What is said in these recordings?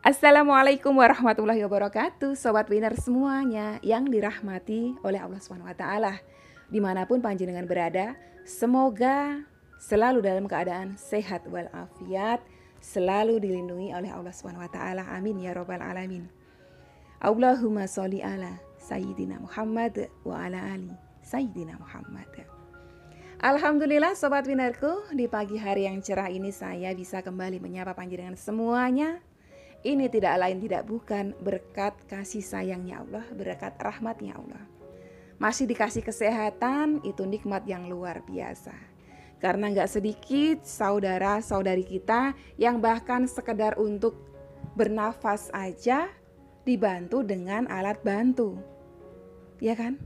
Assalamualaikum warahmatullahi wabarakatuh, Sobat Winner semuanya yang dirahmati oleh Allah SWT. Dimanapun panjenengan berada, semoga selalu dalam keadaan sehat walafiat, selalu dilindungi oleh Allah SWT. Amin ya robbal alamin. Allahumma sholli ala Sayyidina Muhammad wa ala ali Sayyidina Muhammad. Alhamdulillah Sobat Winnerku, di pagi hari yang cerah ini saya bisa kembali menyapa panjenengan semuanya. Ini tidak lain tidak bukan berkat kasih sayangnya Allah, berkat rahmatnya Allah. Masih dikasih kesehatan, itu nikmat yang luar biasa. Karena gak sedikit saudara-saudari kita yang bahkan sekedar untuk bernafas aja dibantu dengan alat bantu. Ya kan?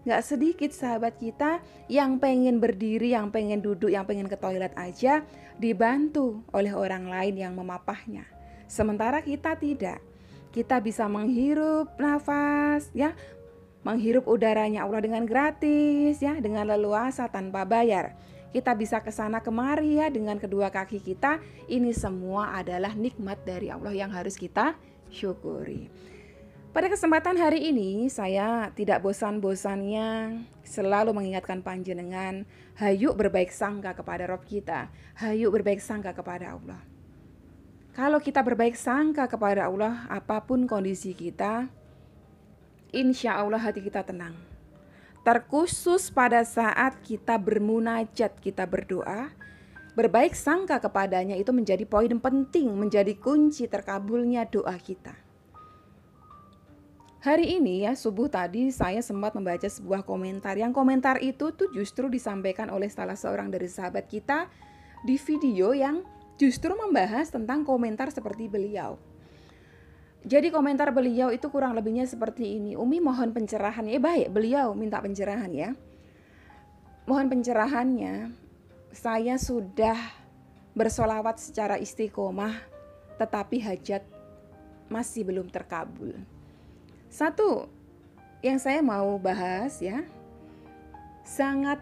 Gak sedikit sahabat kita yang pengen berdiri, yang pengen duduk, yang pengen ke toilet aja dibantu oleh orang lain yang memapahnya. Sementara kita tidak. Kita bisa menghirup nafas, ya, menghirup udaranya Allah dengan gratis, ya, dengan leluasa tanpa bayar. Kita bisa kesana kemari, ya, dengan kedua kaki kita. Ini semua adalah nikmat dari Allah yang harus kita syukuri. Pada kesempatan hari ini saya tidak bosan-bosannya selalu mengingatkan panjenengan, hayuk berbaik sangka kepada Rabb kita, hayuk berbaik sangka kepada Allah. Kalau kita berbaik sangka kepada Allah, apapun kondisi kita, insya Allah hati kita tenang. Terkhusus pada saat kita bermunajat, kita berdoa, berbaik sangka kepadanya itu menjadi poin penting, menjadi kunci terkabulnya doa kita. Hari ini ya, subuh tadi saya sempat membaca sebuah komentar. Yang komentar itu tuh justru disampaikan oleh salah seorang dari sahabat kita di video yang justru membahas tentang komentar seperti beliau. Jadi komentar beliau itu kurang lebihnya seperti ini. Umi mohon pencerahan. Baik, beliau minta pencerahan ya. Mohon pencerahannya. Saya sudah bersolawat secara istiqomah, tetapi hajat masih belum terkabul. Satu yang saya mau bahas ya, sangat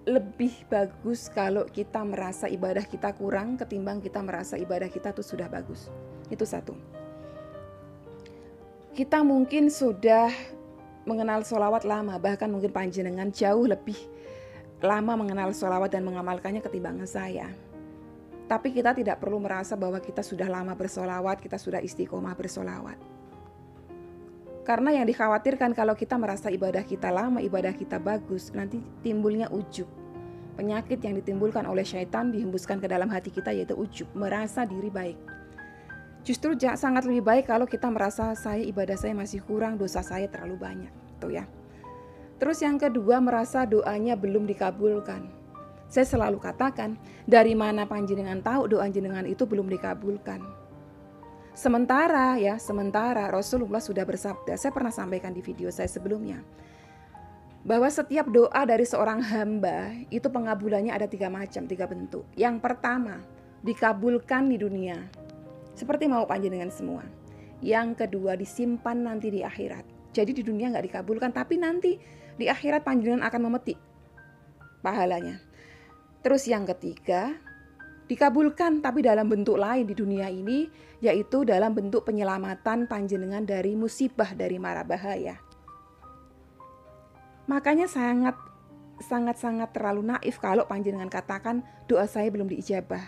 lebih bagus kalau kita merasa ibadah kita kurang ketimbang kita merasa ibadah kita tuh sudah bagus. Itu satu. Kita mungkin sudah mengenal sholawat lama, bahkan mungkin panjenengan jauh lebih lama mengenal sholawat dan mengamalkannya ketimbangan saya. Tapi kita tidak perlu merasa bahwa kita sudah lama bersolawat, kita sudah istiqomah bersolawat. Karena yang dikhawatirkan kalau kita merasa ibadah kita lama, ibadah kita bagus, nanti timbulnya ujub. Penyakit yang ditimbulkan oleh syaitan dihembuskan ke dalam hati kita, yaitu ujub, merasa diri baik. Justru sangat lebih baik kalau kita merasa ibadah saya masih kurang, dosa saya terlalu banyak. Tuh ya. Terus yang kedua, merasa doanya belum dikabulkan. Saya selalu katakan, dari mana panjenengan tahu doa jenengan itu belum dikabulkan? Sementara Rasulullah sudah bersabda, saya pernah sampaikan di video saya sebelumnya, bahwa setiap doa dari seorang hamba itu pengabulannya ada 3 macam, 3 bentuk. Yang pertama, dikabulkan di dunia, seperti mau panjenengan semua. Yang kedua, disimpan nanti di akhirat. Jadi di dunia gak dikabulkan, tapi nanti di akhirat panjenengan akan memetik pahalanya. Terus yang ketiga, dikabulkan tapi dalam bentuk lain di dunia ini, yaitu dalam bentuk penyelamatan panjenengan dari musibah, dari mara bahaya. Makanya sangat terlalu naif kalau panjenengan katakan doa saya belum diijabah.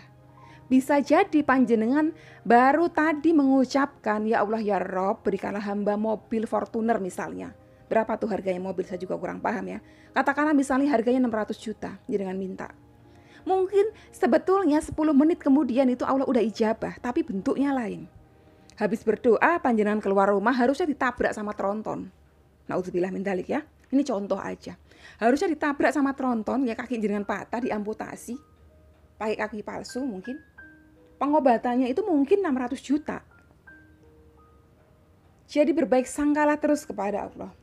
Bisa jadi panjenengan baru tadi mengucapkan, ya Allah ya Rob, berikanlah hamba mobil Fortuner misalnya. Berapa tuh harganya mobil, saya juga kurang paham ya. Katakanlah misalnya harganya 600 juta, jangan minta. Mungkin sebetulnya 10 menit kemudian itu Allah udah ijabah, tapi bentuknya lain. Habis berdoa, panjenengan keluar rumah harusnya ditabrak sama tronton. Nauzubillah min dzalik ya. Ini contoh aja. Harusnya ditabrak sama tronton, ya kaki jenengan patah, diamputasi. Pakai kaki palsu mungkin. Pengobatannya itu mungkin 600 juta. Jadi berbaik sangkalah terus kepada Allah.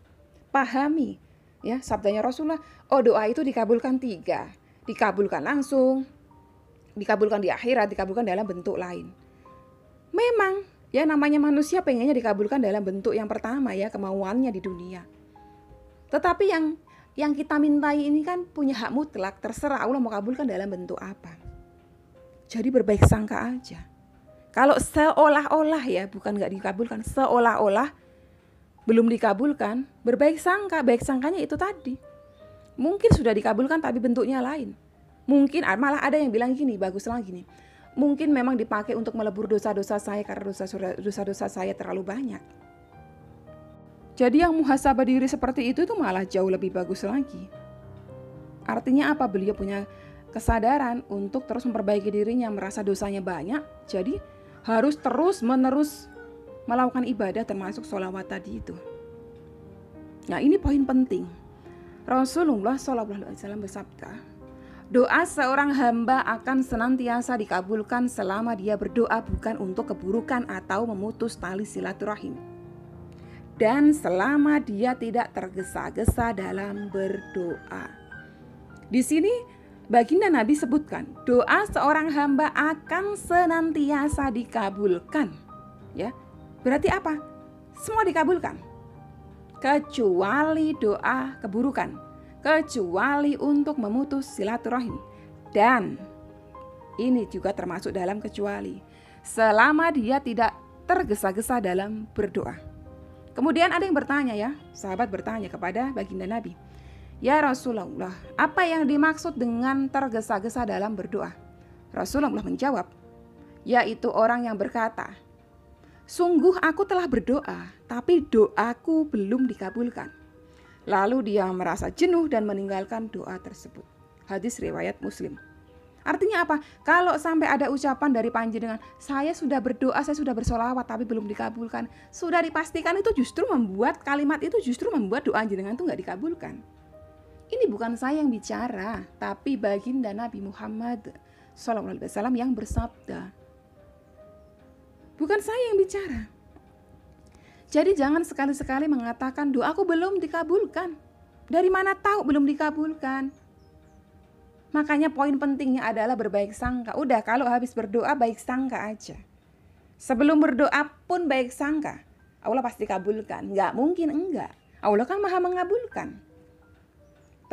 Pahami ya sabdanya Rasulullah, doa itu dikabulkan 3. Dikabulkan langsung, dikabulkan di akhirat, dikabulkan dalam bentuk lain. Memang ya namanya manusia pengennya dikabulkan dalam bentuk yang pertama ya, kemauannya di dunia. Tetapi yang kita mintai ini kan punya hak mutlak, terserah Allah mau kabulkan dalam bentuk apa. Jadi berbaik sangka aja. Kalau seolah-olah ya, bukan nggak dikabulkan, seolah-olah belum dikabulkan, berbaik sangka. Baik sangkanya itu tadi, mungkin sudah dikabulkan tapi bentuknya lain. Mungkin malah ada yang bilang gini, baguslah gini, mungkin memang dipakai untuk melebur dosa-dosa saya karena dosa-dosa saya terlalu banyak. Jadi yang muhasabah diri seperti itu malah jauh lebih bagus lagi. Artinya apa? Beliau punya kesadaran untuk terus memperbaiki dirinya, merasa dosanya banyak, jadi harus terus-menerus melakukan ibadah termasuk sholawat tadi itu. Nah, ini poin penting. Rasulullah SAW bersabda, doa seorang hamba akan senantiasa dikabulkan selama dia berdoa bukan untuk keburukan atau memutus tali silaturahim, dan selama dia tidak tergesa-gesa dalam berdoa. Di sini baginda Nabi sebutkan doa seorang hamba akan senantiasa dikabulkan. Ya, berarti apa? Semua dikabulkan, kecuali doa keburukan, kecuali untuk memutus silaturahim. Dan ini juga termasuk dalam kecuali selama dia tidak tergesa-gesa dalam berdoa. Kemudian ada yang bertanya ya, sahabat bertanya kepada baginda Nabi, ya Rasulullah, apa yang dimaksud dengan tergesa-gesa dalam berdoa? Rasulullah menjawab, yaitu orang yang berkata, sungguh aku telah berdoa, tapi doaku belum dikabulkan. Lalu dia merasa jenuh dan meninggalkan doa tersebut. Hadis riwayat Muslim. Artinya apa? Kalau sampai ada ucapan dari panjenengan, saya sudah berdoa, saya sudah bersolawat tapi belum dikabulkan, sudah dipastikan itu justru membuat kalimat itu justru membuat doa jenengan itu nggak dikabulkan. Ini bukan saya yang bicara, tapi baginda Nabi Muhammad SAW yang bersabda. Bukan saya yang bicara. Jadi jangan sekali-sekali mengatakan doaku belum dikabulkan. Dari mana tahu belum dikabulkan? Makanya poin pentingnya adalah berbaik sangka. Udah, kalau habis berdoa baik sangka aja. Sebelum berdoa pun baik sangka. Allah pasti kabulkan. Nggak mungkin enggak. Allah kan maha mengabulkan.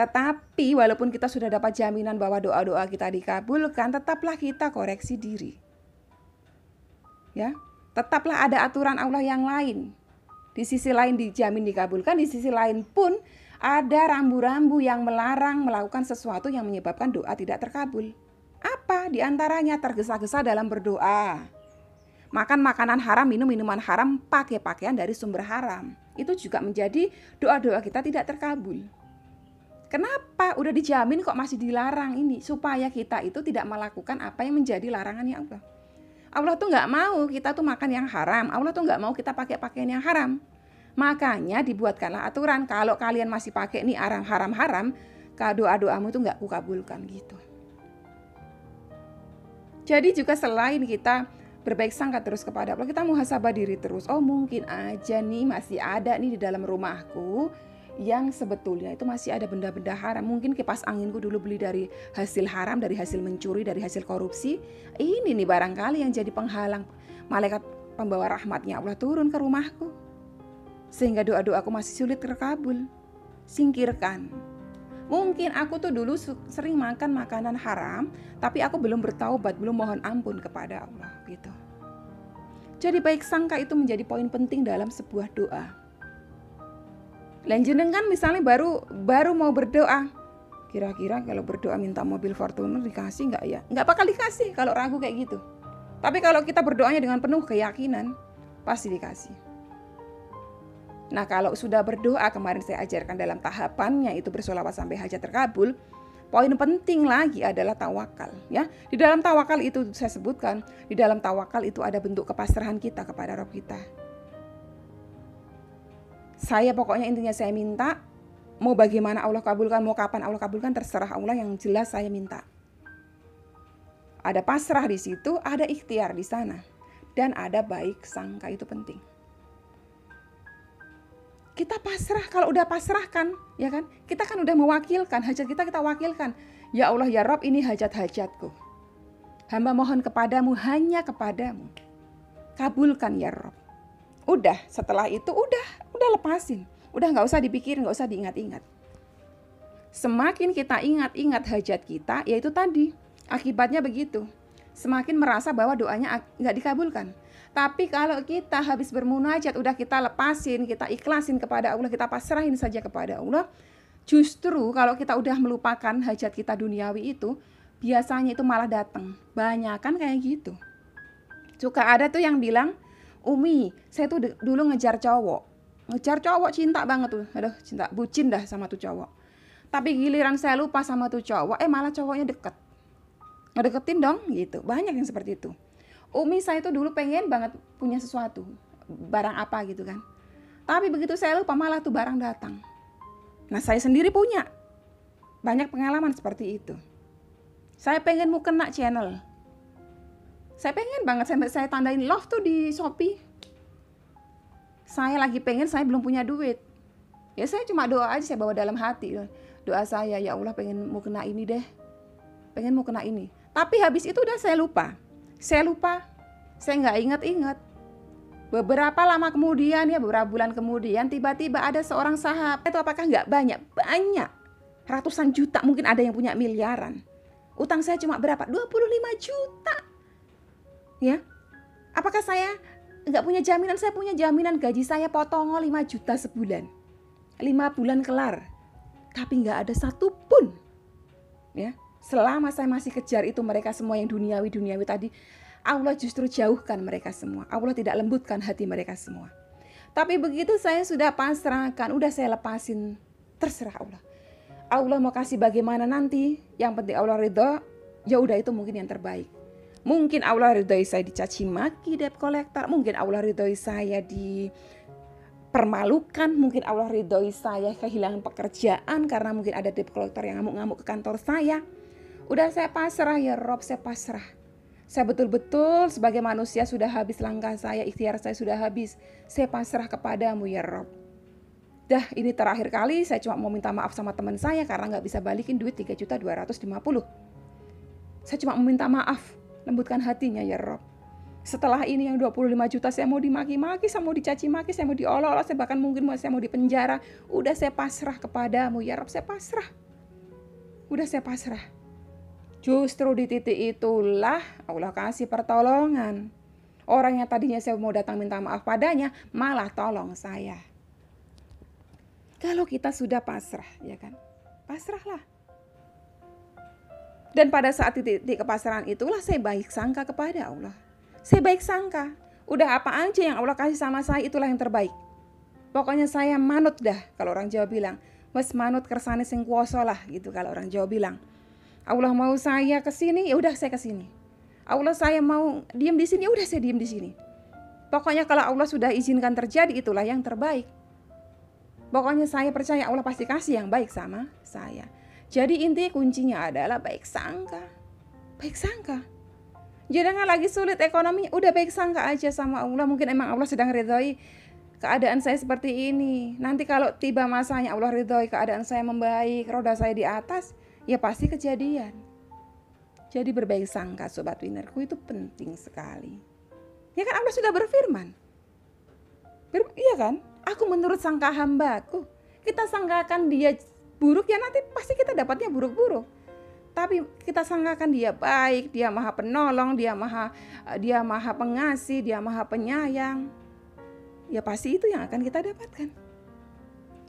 Tetapi walaupun kita sudah dapat jaminan bahwa doa-doa kita dikabulkan, tetaplah kita koreksi diri. Ya, tetaplah ada aturan Allah yang lain. Di sisi lain dijamin dikabulkan, di sisi lain pun ada rambu-rambu yang melarang melakukan sesuatu yang menyebabkan doa tidak terkabul. Apa? Di antaranya tergesa-gesa dalam berdoa, makan makanan haram, minum minuman haram, pakai pakaian dari sumber haram. Itu juga menjadi doa-doa kita tidak terkabul. Kenapa? Udah dijamin kok masih dilarang ini, supaya kita itu tidak melakukan apa yang menjadi larangannya Allah. Allah tuh gak mau kita tuh makan yang haram. Allah tuh gak mau kita pakai pakaian yang haram. Makanya dibuatkanlah aturan, kalau kalian masih pakai nih haram-haram, doa-doamu tuh gak kukabulkan gitu. Jadi juga selain kita berbaik sangka terus kepada Allah, kita muhasabah diri terus. Oh mungkin aja nih masih ada nih di dalam rumahku yang sebetulnya itu masih ada benda-benda haram. Mungkin kipas anginku dulu beli dari hasil haram, dari hasil mencuri, dari hasil korupsi. Ini nih barangkali yang jadi penghalang malaikat pembawa rahmatnya Allah turun ke rumahku, sehingga doa-doaku masih sulit terkabul. Singkirkan. Mungkin aku tuh dulu sering makan makanan haram, tapi aku belum bertaubat, belum mohon ampun kepada Allah gitu. Jadi baik sangka itu menjadi poin penting dalam sebuah doa. Lanjutkan misalnya baru mau berdoa, kira-kira kalau berdoa minta mobil Fortuner dikasih nggak ya? Nggak bakal dikasih kalau ragu kayak gitu. Tapi kalau kita berdoanya dengan penuh keyakinan, pasti dikasih. Nah kalau sudah berdoa, kemarin saya ajarkan dalam tahapannya itu bersolawat sampai hajat terkabul. Poin penting lagi adalah tawakal ya. Di dalam tawakal itu saya sebutkan, di dalam tawakal itu ada bentuk kepasrahan kita kepada Rabb kita. Saya pokoknya intinya saya minta, mau bagaimana Allah kabulkan, mau kapan Allah kabulkan, terserah Allah, yang jelas saya minta. Ada pasrah di situ, ada ikhtiar di sana, dan ada baik sangka, itu penting. Kita pasrah, kalau udah pasrahkan, ya kan? Kita kan udah mewakilkan, hajat kita wakilkan. Ya Allah, ya Rabb, ini hajat-hajatku. Hamba mohon kepadamu, hanya kepadamu. Kabulkan ya Rabb. Udah, setelah itu udah lepasin. Udah gak usah dipikirin, gak usah diingat-ingat. Semakin kita ingat-ingat hajat kita, yaitu tadi, akibatnya begitu. semakin merasa bahwa doanya nggak dikabulkan. Tapi kalau kita habis bermunajat, udah kita lepasin, kita ikhlasin kepada Allah, kita pasrahin saja kepada Allah, justru kalau kita udah melupakan hajat kita duniawi itu, biasanya itu malah datang. Banyak kan kayak gitu. Suka ada tuh yang bilang, Umi, saya tuh dulu ngejar cowok cinta banget tuh, aduh cinta bucin dah sama tuh cowok. Tapi giliran saya lupa sama tuh cowok, malah cowoknya deket, ngedeketin dong gitu. Banyak yang seperti itu. Umi, saya tuh dulu pengen banget punya sesuatu, barang apa gitu kan. Tapi begitu saya lupa malah tuh barang datang. Nah, saya sendiri punya banyak pengalaman seperti itu. Saya pengen mau kena channel. Saya pengen banget, saya tandain love tuh di Shopee. Saya lagi pengen, saya belum punya duit. Ya saya cuma doa aja, saya bawa dalam hati. Doa saya, ya Allah pengen mau kena ini deh. Pengen mau kena ini. Tapi habis itu udah saya lupa. Saya nggak ingat-ingat. Beberapa lama kemudian ya, beberapa bulan kemudian, tiba-tiba ada seorang sahabat. Itu apakah nggak banyak? Banyak. Ratusan juta, mungkin ada yang punya miliaran. Utang saya cuma berapa? 25 juta. Ya, apakah saya nggak punya jaminan? Saya punya jaminan, gaji saya potong 5 juta sebulan. 5 bulan kelar. Tapi nggak ada satupun. Ya. Selama saya masih kejar itu mereka semua yang duniawi tadi, Allah justru jauhkan mereka semua. Allah tidak lembutkan hati mereka semua. Tapi begitu saya sudah pasrahkan, udah saya lepasin, terserah Allah. Allah mau kasih bagaimana nanti, yang penting Allah ridho, ya udah itu mungkin yang terbaik. Mungkin Allah ridhoi saya dicaci maki debt collector, mungkin Allah ridhoi saya dipermalukan, mungkin Allah ridhoi saya kehilangan pekerjaan karena mungkin ada debt collector yang ngamuk-ngamuk ke kantor saya. Udah saya pasrah ya Rob, saya pasrah. Saya betul-betul sebagai manusia sudah habis langkah saya, ikhtiar saya sudah habis. Saya pasrah kepadamu ya Rob. Dah ini terakhir kali saya cuma mau minta maaf sama teman saya karena gak bisa balikin duit 3.250.000. Saya cuma mau minta maaf, lembutkan hatinya ya Rob. Setelah ini yang 25 juta saya mau dimaki-maki, saya mau dicaci maki, saya mau diolok-olok, saya bahkan mungkin saya mau dipenjara. Udah saya pasrah kepadamu ya Rob, saya pasrah. Udah saya pasrah. Justru di titik itulah Allah kasih pertolongan. Orang yang tadinya saya mau datang minta maaf padanya, malah tolong saya. Kalau kita sudah pasrah, ya kan? Pasrahlah. Dan pada saat titik kepasrahan itulah saya baik sangka kepada Allah. Saya baik sangka. Udah apa aja yang Allah kasih sama saya, itulah yang terbaik. Pokoknya saya manut dah, kalau orang Jawa bilang. Wes manut kersane sing kuwasa lah, gitu kalau orang Jawa bilang. Allah mau saya ke sini, ya udah saya ke sini. Allah saya mau diam di sini, ya udah saya diam di sini. Pokoknya kalau Allah sudah izinkan terjadi, itulah yang terbaik. Pokoknya saya percaya Allah pasti kasih yang baik sama saya. Jadi inti kuncinya adalah baik sangka. Baik sangka. Jangan lagi sulit ekonomi, udah baik sangka aja sama Allah. Mungkin emang Allah sedang ridhoi keadaan saya seperti ini. Nanti kalau tiba masanya Allah ridhoi keadaan saya membaik, roda saya di atas, ya pasti kejadian. Jadi berbaik sangka sobat winerku itu penting sekali. Ya kan Allah sudah berfirman. Iya kan? Aku menurut sangka hambaku. Kita sangkakan dia buruk, ya nanti pasti kita dapatnya buruk-buruk. Tapi kita sangkakan dia baik, dia maha penolong, dia maha pengasih, dia maha penyayang. Ya pasti itu yang akan kita dapatkan.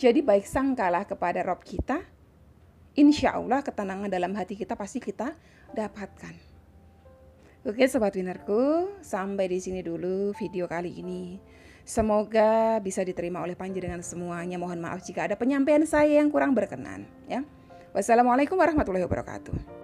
Jadi baik sangkalah kepada Rob kita. Insya Allah ketenangan dalam hati kita pasti kita dapatkan. Oke sobat winerku, sampai di sini dulu video kali ini. Semoga bisa diterima oleh panjenengan semuanya. Mohon maaf jika ada penyampaian saya yang kurang berkenan. Ya. Wassalamualaikum warahmatullahi wabarakatuh.